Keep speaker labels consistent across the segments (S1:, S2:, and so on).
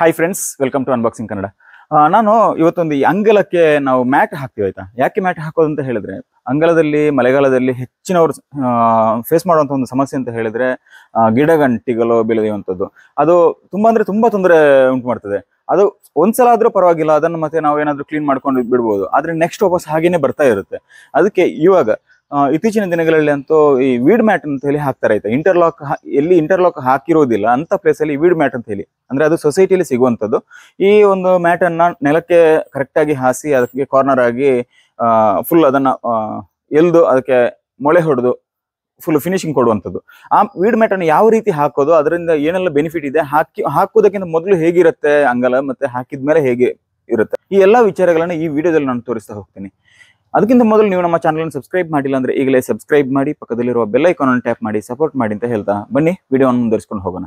S1: Hi friends, welcome to unboxing Kannada. ನಾನು ಇವತ್ತೊಂದು ಈ ಅಂಗಲಕ್ಕೆ ನಾವು ಮ್ಯಾಟ್ ಹಾಕ್ತೀವಿ ಆಯ್ತಾ. ಯಾಕೆ ಮ್ಯಾಟ್ ಹಾಕೋದು ಅಂತ ಹೇಳಿದ್ರೆ, ಅಂಗಲದಲ್ಲಿ ಮಳೆಗಾಲದಲ್ಲಿ ಹೆಚ್ಚಿನವರು ಫೇಸ್ ಮಾಡುವಂಥ ಒಂದು ಸಮಸ್ಯೆ ಅಂತ ಹೇಳಿದ್ರೆ ಗಿಡಗಂಟಿಗಳು ಬೆಳೆಯುವಂಥದ್ದು. ಅದು ತುಂಬಾ ಅಂದ್ರೆ ತುಂಬಾ ತೊಂದರೆ ಉಂಟು ಮಾಡ್ತದೆ. ಅದು ಒಂದ್ಸಲ ಆದ್ರೂ ಪರವಾಗಿಲ್ಲ, ಅದನ್ನು ಮತ್ತೆ ನಾವು ಏನಾದ್ರೂ ಕ್ಲೀನ್ ಮಾಡ್ಕೊಂಡು ಬಿಡ್ಬೋದು. ಆದ್ರೆ ನೆಕ್ಸ್ಟ್ ವಾಪಸ್ ಹಾಗೇನೆ ಬರ್ತಾ ಇರುತ್ತೆ. ಅದಕ್ಕೆ ಇವಾಗ ಇತ್ತೀಚಿನ ದಿನಗಳಲ್ಲಿ ಅಂತೂ ಈ ವೀಡ್ ಮ್ಯಾಟ್ ಅಂತ ಹೇಳಿ ಹಾಕ್ತಾರೆ ಆಯ್ತಾ. ಎಲ್ಲಿ ಇಂಟರ್ಲಾಕ್ ಹಾಕಿರೋದಿಲ್ಲ ಅಂತ ಪ್ಲೇಸ್ ಅಲ್ಲಿ ವೀಡ್ ಮ್ಯಾಟ್ ಅಂತ ಹೇಳಿ, ಅಂದ್ರೆ ಅದು ಸೊಸೈಟಿಯಲ್ಲಿ ಸಿಗುವಂಥದ್ದು. ಈ ಒಂದು ಮ್ಯಾಟ್ ಅನ್ನ ನೆಲಕ್ಕೆ ಕರೆಕ್ಟ್ ಆಗಿ ಹಾಸಿ ಅದಕ್ಕೆ ಕಾರ್ನರ್ ಆಗಿ ಫುಲ್ ಅದನ್ನ ಎಲ್ದು ಅದಕ್ಕೆ ಮೊಳೆ ಹೊಡೆದು ಫುಲ್ ಫಿನಿಶಿಂಗ್ ಕೊಡುವಂಥದ್ದು. ಆ ವೀಡ್ ಮ್ಯಾಟ್ ಅನ್ನು ಯಾವ ರೀತಿ ಹಾಕೋದು, ಅದರಿಂದ ಏನೆಲ್ಲ ಬೆನಿಫಿಟ್ ಇದೆ, ಹಾಕೋದಕ್ಕಿಂತ ಮೊದಲು ಹೇಗಿರುತ್ತೆ ಅಂಗಲ, ಮತ್ತೆ ಹಾಕಿದ್ಮೇಲೆ ಹೇಗೆ ಇರುತ್ತೆ, ಈ ಎಲ್ಲಾ ವಿಚಾರಗಳನ್ನ ಈ ವಿಡಿಯೋದಲ್ಲಿ ನಾನು ತೋರಿಸ್ತಾ ಹೋಗ್ತೀನಿ. ಅದಕ್ಕಿಂತ ಮೊದಲು ನೀವು ನಮ್ಮ ಚಾನಲ್ ಸಬ್ಸ್ಕ್ರೈಬ್ ಮಾಡಿಲ್ಲ ಅಂದ್ರೆ ಈಗಲೇ ಸಬ್ಸ್ಕ್ರೈಬ್ ಮಾಡಿ, ಪಕ್ಕದಲ್ಲಿರುವ ಬೆಲ್ ಐಕಾನ್ ಅನ್ನು ಟ್ಯಾಪ್ ಮಾಡಿ ಸಪೋರ್ಟ್ ಮಾಡಿ ಅಂತ ಹೇಳ್ತಾ ಬನ್ನಿ ವಿಡಿಯೋವನ್ನು ಮುಂದುವರಿಸಿಕೊಂಡು ಹೋಗೋಣ.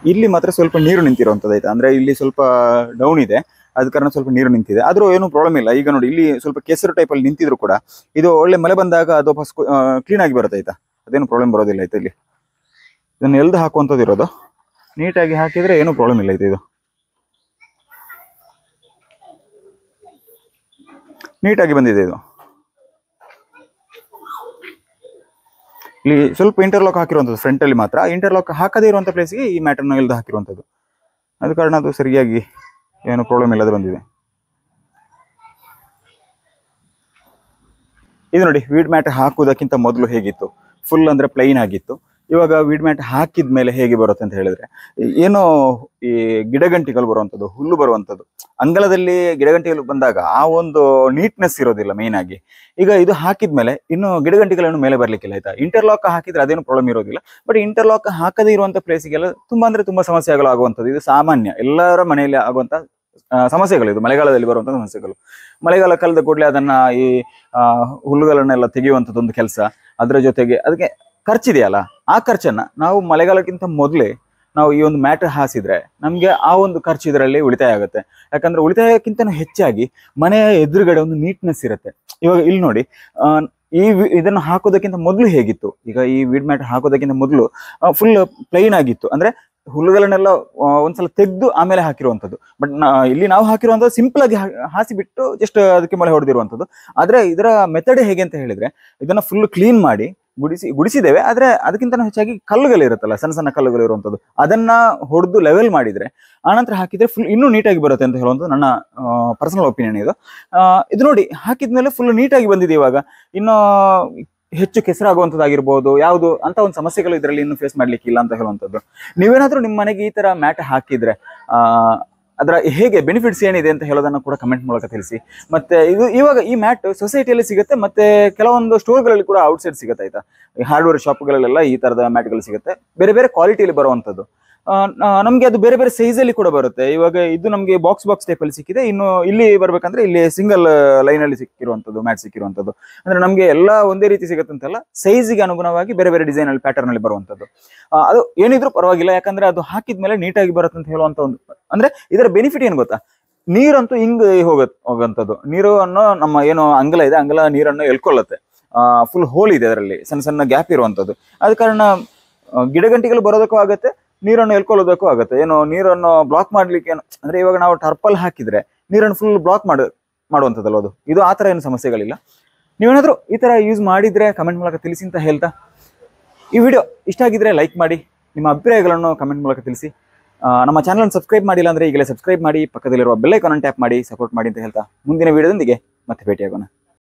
S1: ಇಲ್ಲಿ ಮಾತ್ರ ಸ್ವಲ್ಪ ನೀರು ನಿಂತಿರುವಂಥದ್ದು ಆಯ್ತಾ. ಅಂದ್ರೆ ಇಲ್ಲಿ ಸ್ವಲ್ಪ ಡೌನ್ ಇದೆ, ಅದ ಕಾರಣ ಸ್ವಲ್ಪ ನೀರು ನಿಂತಿದೆ. ಆದ್ರೂ ಏನು ಪ್ರಾಬ್ಲಮ್ ಇಲ್ಲ. ಈಗ ನೋಡಿ ಇಲ್ಲಿ ಸ್ವಲ್ಪ ಕೆಸರು ಟೈಪ್ ಅಲ್ಲಿ ನಿಂತಿದ್ರು ಕೂಡ ಇದು ಒಳ್ಳೆ ಮಳೆ ಬಂದಾಗ ಅದು ವಾಪಸ್ ಕ್ಲೀನ್ ಆಗಿ ಬರುತ್ತೆ ಆಯ್ತಾ, ಅದೇನು ಪ್ರಾಬ್ಲಮ್ ಬರೋದಿಲ್ಲ ಆಯ್ತಾ. ಇಲ್ಲಿ ಇದನ್ನು ಎಲ್ದು ಹಾಕುವಂಥದ್ದು ಇರೋದು, ನೀಟಾಗಿ ಹಾಕಿದ್ರೆ ಏನು ಪ್ರಾಬ್ಲಮ್ ಇಲ್ಲ. ಇದು ನೀಟಾಗಿ ಬಂದಿದೆ. ಇದು ಇಲ್ಲಿ ಸ್ವಲ್ಪ ಇಂಟರ್ಲಾಕ್ ಹಾಕಿರುವಂಥದ್ದು ಫ್ರಂಟ್ ಅಲ್ಲಿ ಮಾತ್ರ, ಇಂಟರ್ಲಾಕ್ ಹಾಕದೇ ಇರುವಂಥ ಪ್ಲೇಸ್ಗೆ ಈ ಮ್ಯಾಟನ್ನು ಎಲ್ದು ಹಾಕಿರುವಂಥದ್ದು. ಅದ ಕಾರಣ ಅದು ಸರಿಯಾಗಿ ಏನು ಪ್ರಾಬ್ಲಮ್ ಇಲ್ಲದೆ ಬಂದಿದೆ. ಇದು ನೋಡಿ ವೀಡ್ ಮ್ಯಾಟ್ ಹಾಕುವುದಕ್ಕಿಂತ ಮೊದಲು ಹೇಗಿತ್ತು, ಫುಲ್ ಅಂದ್ರೆ ಪ್ಲೈನ್ ಆಗಿತ್ತು. ಇವಾಗ ವೀಡ್ ಮ್ಯಾಟ್ ಹಾಕಿದ ಮೇಲೆ ಹೇಗೆ ಬರುತ್ತೆ ಅಂತ ಹೇಳಿದ್ರೆ, ಏನೋ ಈ ಗಿಡಗಂಟಿಗಳು ಬರುವಂಥದ್ದು, ಹುಲ್ಲು ಬರುವಂಥದ್ದು, ಅಂಗಳದಲ್ಲಿ ಗಿಡಗಂಟಿಗಳು ಬಂದಾಗ ಆ ಒಂದು ನೀಟ್ನೆಸ್ ಇರೋದಿಲ್ಲ ಮೇನ್ ಆಗಿ. ಈಗ ಇದು ಹಾಕಿದ್ಮೇಲೆ ಇನ್ನು ಗಿಡಗಂಟಿಗಳನ್ನು ಮೇಲೆ ಬರ್ಲಿಕ್ಕಿಲ್ಲ ಆಯ್ತಾ. ಇಂಟರ್ಲಾಕ್ ಹಾಕಿದ್ರೆ ಅದೇನು ಪ್ರಾಬ್ಲಮ್ ಇರೋದಿಲ್ಲ. ಬಟ್ ಇಂಟರ್ಲಾಕ್ ಹಾಕದೇ ಇರುವಂತ ಪ್ಲೇಸಿಗೆಲ್ಲ ತುಂಬಾ ಅಂದ್ರೆ ತುಂಬಾ ಸಮಸ್ಯೆಗಳು ಆಗುವಂಥದ್ದು. ಇದು ಸಾಮಾನ್ಯ, ಎಲ್ಲರ ಮನೆಯಲ್ಲಿ ಆಗುವಂತ ಸಮಸ್ಯೆಗಳು. ಇದು ಮಳೆಗಾಲದಲ್ಲಿ ಬರುವಂತಹ ಸಮಸ್ಯೆಗಳು. ಮಳೆಗಾಲ ಕಳೆದ ಕೂಡಲೇ ಅದನ್ನ ಈ ಹುಲ್ಲುಗಳನ್ನೆಲ್ಲ ತೆಗೆಯುವಂಥದ್ದು ಒಂದು ಕೆಲಸ. ಅದರ ಜೊತೆಗೆ ಅದಕ್ಕೆ ಖರ್ಚಿದೆಯಲ್ಲ, ಆ ಖರ್ಚನ್ನ ನಾವು ಮಳೆಗಾಲಕ್ಕಿಂತ ಮೊದಲೇ ನಾವು ಈ ಒಂದು ಮ್ಯಾಟ್ ಹಾಸಿದ್ರೆ ನಮ್ಗೆ ಆ ಒಂದು ಖರ್ಚು ಇದರಲ್ಲಿ ಉಳಿತಾಯ ಆಗುತ್ತೆ. ಯಾಕಂದ್ರೆ ಉಳಿತಾಯಕ್ಕಿಂತ ಹೆಚ್ಚಾಗಿ ಮನೆಯ ಎದುರುಗಡೆ ಒಂದು ನೀಟ್ನೆಸ್ ಇರುತ್ತೆ. ಇವಾಗ ಇಲ್ಲಿ ನೋಡಿ, ಇದನ್ನು ಹಾಕೋದಕ್ಕಿಂತ ಮೊದಲು ಹೇಗಿತ್ತು, ಈಗ ಈ ವೀಡ್ ಮ್ಯಾಟ್ ಹಾಕೋದಕ್ಕಿಂತ ಮೊದಲು ಫುಲ್ ಪ್ಲೈನ್ ಆಗಿತ್ತು. ಅಂದ್ರೆ ಹುಲ್ಲುಗಳನ್ನೆಲ್ಲ ಒಂದ್ಸಲ ತೆಗೆದು ಆಮೇಲೆ ಹಾಕಿರುವಂಥದ್ದು. ಬಟ್ ಇಲ್ಲಿ ನಾವು ಹಾಕಿರುವಂಥದ್ದು ಸಿಂಪಲ್ ಆಗಿ ಹಾಸಿ ಬಿಟ್ಟು ಜಸ್ಟ್ ಅದಕ್ಕೆ ಮಳೆ ಹೊಡೆದಿರುವಂಥದ್ದು. ಆದ್ರೆ ಇದರ ಮೆಥಡ್ ಹೇಗೆ ಅಂತ ಹೇಳಿದ್ರೆ, ಇದನ್ನ ಫುಲ್ ಕ್ಲೀನ್ ಮಾಡಿ ಗುಡಿಸಿದ್ದೇವೆ. ಆದ್ರೆ ಅದಕ್ಕಿಂತ ಹೆಚ್ಚಾಗಿ ಕಲ್ಲುಗಳು ಇರುತ್ತಲ್ಲ, ಸಣ್ಣ ಸಣ್ಣ ಕಲ್ಲುಗಳು ಇರುವಂಥದ್ದು, ಅದನ್ನ ಹೊಡೆದು ಲೆವೆಲ್ ಮಾಡಿದ್ರೆ ಆನಂತರ ಹಾಕಿದ್ರೆ ಫುಲ್ ಇನ್ನೂ ನೀಟಾಗಿ ಬರುತ್ತೆ ಅಂತ ಹೇಳುವಂಥದ್ದು ನನ್ನ ಪರ್ಸನಲ್ ಒಪಿನಿಯನ್. ಇದು ನೋಡಿ ಹಾಕಿದ್ಮೇಲೆ ಫುಲ್ ನೀಟಾಗಿ ಬಂದಿದೆ. ಇವಾಗ ಇನ್ನು ಹೆಚ್ಚು ಕೆಸರಾಗುವಂಥದ್ದಾಗಿರ್ಬೋದು, ಯಾವುದು ಅಂತ ಒಂದು ಸಮಸ್ಯೆಗಳು ಇದರಲ್ಲಿ ಇನ್ನು ಫೇಸ್ ಮಾಡ್ಲಿಕ್ಕಿಲ್ಲ ಅಂತ ಹೇಳುವಂಥದ್ದು. ನೀವೇನಾದ್ರೂ ನಿಮ್ಮ ಮನೆಗೆ ಈ ತರ ಮ್ಯಾಟ್ ಹಾಕಿದ್ರೆ ಅದರ ಹೇಗೆ ಬೆನಿಫಿಟ್ಸ್ ಏನಿದೆ ಅಂತ ಹೇಳೋದನ್ನ ಕೂಡ ಕಮೆಂಟ್ ಮೂಲಕ ತಿಳಿಸಿ. ಮತ್ತೆ ಇದು ಇವಾಗ ಈ ಮ್ಯಾಟ್ ಸೊಸೈಟಿಯಲ್ಲಿ ಸಿಗುತ್ತೆ, ಮತ್ತೆ ಕೆಲವೊಂದು ಸ್ಟೋರ್ಗಳಲ್ಲಿ ಕೂಡ ಔಟ್ಸೈಡ್ ಸಿಗುತ್ತೆ ಆಯ್ತಾ. ಹಾರ್ಡ್ವೇರ್ ಶಾಪ್ಗಳಲ್ಲೆಲ್ಲ ಈ ತರದ ಮ್ಯಾಟ್ಗಳು ಸಿಗುತ್ತೆ, ಬೇರೆ ಬೇರೆ ಕ್ವಾಲಿಟಿಯಲ್ಲಿ ಬರುವಂಥದ್ದು. ನಮ್ಗೆ ಅದು ಬೇರೆ ಬೇರೆ ಸೈಜ್ ಅಲ್ಲಿ ಕೂಡ ಬರುತ್ತೆ. ಇವಾಗ ಇದು ನಮ್ಗೆ ಬಾಕ್ಸ್ ಟೈಪ್ ಅಲ್ಲಿ ಸಿಕ್ಕಿದೆ. ಇನ್ನು ಇಲ್ಲಿ ಬರ್ಬೇಕಂದ್ರೆ ಇಲ್ಲಿ ಸಿಂಗಲ್ ಲೈನ್ ಅಲ್ಲಿ ಸಿಕ್ಕಿರುವಂಥದ್ದು ಮ್ಯಾಟ್ ಸಿಕ್ಕಿರುವಂಥದ್ದು. ಅಂದ್ರೆ ನಮ್ಗೆ ಎಲ್ಲ ಒಂದೇ ರೀತಿ ಸಿಗುತ್ತೆ ಅಂತಲ್ಲ, ಸೈಜ್ಗೆ ಅನುಗುಣವಾಗಿ ಬೇರೆ ಬೇರೆ ಡಿಸೈನ್ ಅಲ್ಲಿ ಪ್ಯಾಟರ್ನ್ ಅಲ್ಲಿ ಬರುವಂಥದ್ದು. ಅದು ಏನಿದ್ರು ಪರವಾಗಿಲ್ಲ, ಯಾಕಂದ್ರೆ ಅದು ಹಾಕಿದ್ಮೇಲೆ ನೀಟಾಗಿ ಬರುತ್ತೆ ಅಂತ ಹೇಳುವಂತ ಒಂದು. ಅಂದ್ರೆ ಇದರ ಬೆನಿಫಿಟ್ ಏನ್ ಗೊತ್ತಾ, ನೀರಂತೂ ಹಿಂಗ್ ಹೋಗುವಂಥದ್ದು. ನೀರು ಅನ್ನೋ ನಮ್ಮ ಏನು ಅಂಗಲ ಇದೆ, ಅಂಗಲ ನೀರನ್ನು ಎಳ್ಕೊಳ್ಳುತ್ತೆ. ಫುಲ್ ಹೋಲ್ ಇದೆ ಅದರಲ್ಲಿ, ಸಣ್ಣ ಸಣ್ಣ ಗ್ಯಾಪ್ ಇರುವಂಥದ್ದು. ಆದ ಕಾರಣ ಗಿಡಗಂಟಿಗಳು ಬರೋದಕ್ಕೂ ಆಗುತ್ತೆ, ನೀರನ್ನು ಎಳ್ಕೊಳ್ಳೋದಕ್ಕೂ ಆಗುತ್ತೆ. ಏನು ನೀರನ್ನು ಬ್ಲಾಕ್ ಮಾಡ್ಲಿಕ್ಕೆ ಅಂದ್ರೆ ಇವಾಗ ನಾವು ಟರ್ಪಲ್ ಹಾಕಿದ್ರೆ ನೀರನ್ನು ಫುಲ್ ಬ್ಲಾಕ್ ಮಾಡುವಂಥದ್ದಲ್ಲ ಅದು. ಇದು ಆ ತರ ಏನು ಸಮಸ್ಯೆಗಳಿಲ್ಲ. ನೀವೇನಾದ್ರೂ ಈ ತರ ಯೂಸ್ ಮಾಡಿದ್ರೆ ಕಮೆಂಟ್ ಮೂಲಕ ತಿಳಿಸಿ ಅಂತ ಹೇಳ್ತಾ, ಈ ವಿಡಿಯೋ ಇಷ್ಟ ಆಗಿದ್ರೆ ಲೈಕ್ ಮಾಡಿ, ನಿಮ್ಮ ಅಭಿಪ್ರಾಯಗಳನ್ನು ಕಮೆಂಟ್ ಮೂಲಕ ತಿಳಿಸಿ. ನಮ್ಮ ಚಾನಲ್ ಸಬ್ಸ್ಕ್ರೈಬ್ ಮಾಡಿಲ್ಲ ಅಂದ್ರೆ ಈಗಲೇ ಸಬ್ಸ್ಕ್ರೈಬ್ ಮಾಡಿ, ಪಕ್ಕದಲ್ಲಿರುವ ಬೆಲ್ ಐಕಾನ್ ಟ್ಯಾಪ್ ಮಾಡಿ ಸಪೋರ್ಟ್ ಮಾಡಿ ಅಂತ ಹೇಳ್ತಾ ಮುಂದಿನ ವಿಡಿಯೋದೊಂದಿಗೆ ಮತ್ತೆ ಭೇಟಿಯಾಗೋಣ.